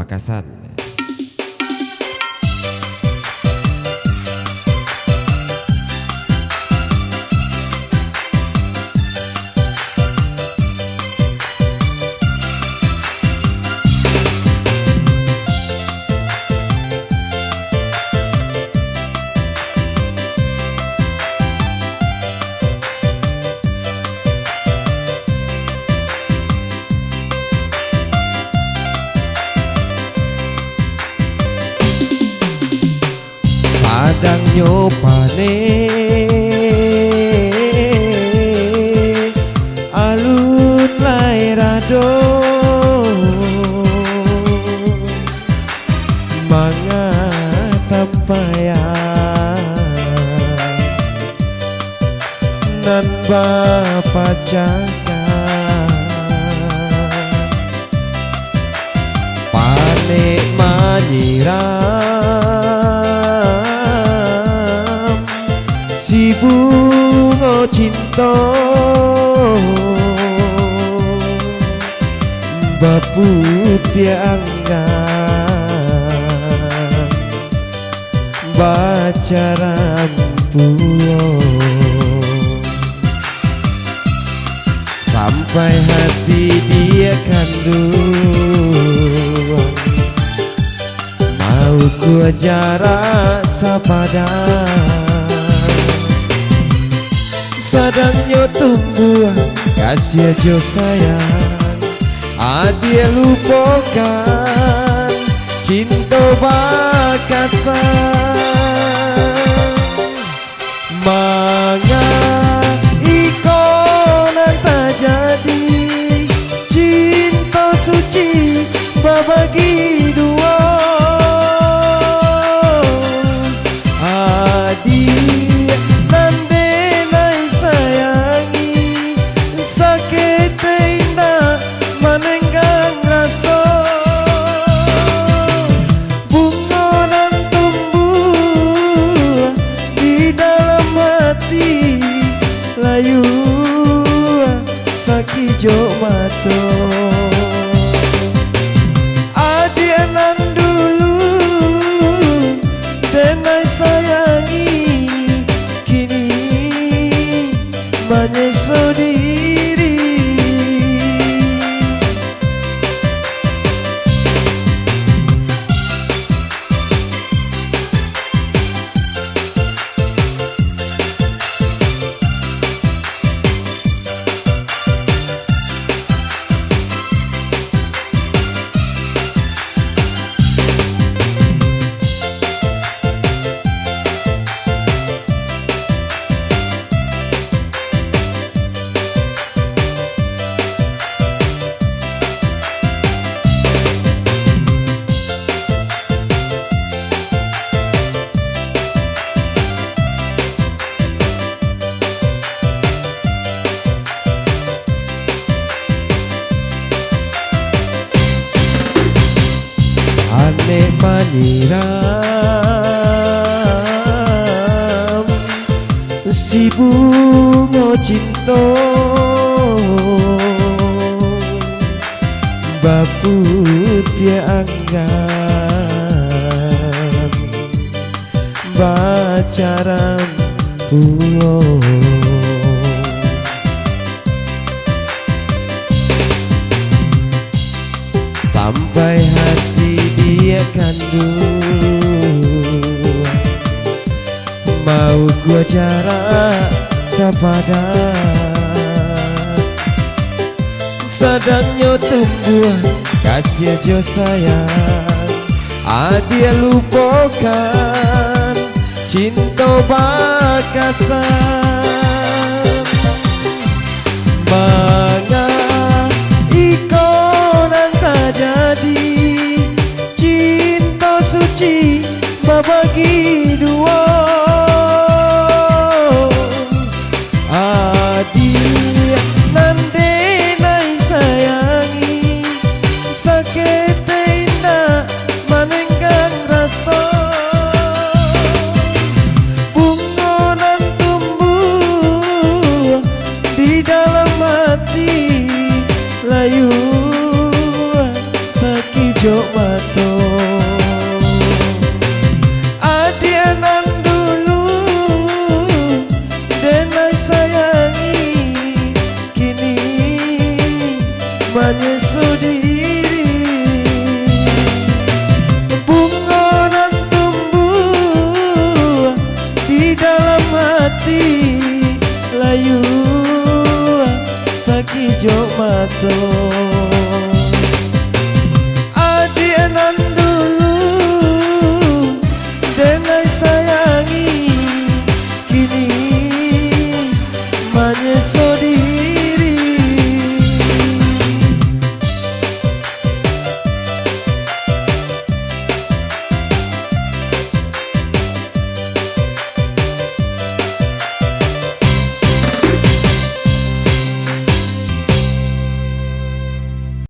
Pamekasan. Kadang nyopane alun lairado mangatampayan nan bapak jaga panik manyiram si bunga cinta bapu tianggan bacaran pulo sampai hati dia kandung mau ku jarak sapadang sadangnya tumbuhan kasih aja sayang adia lupakan cinta bakasan manga ikonan tak jadi cinta suci babagi dua adik nande nai sayangi sakit indah menenggang rasa bunga dan tumbuh di dalam hati layu sakit jok mato adianan dulu denai sayangi kini menyesal diri ane manyiram si bunga cinta bapu tianggan bacaran pulo sampai hati dia kandung mau gua jarak sapadang sadangnya tumbuhan kasih aja sayang adia lupakan cinta bakasan manga ikonan tak jadi cinta suci babagi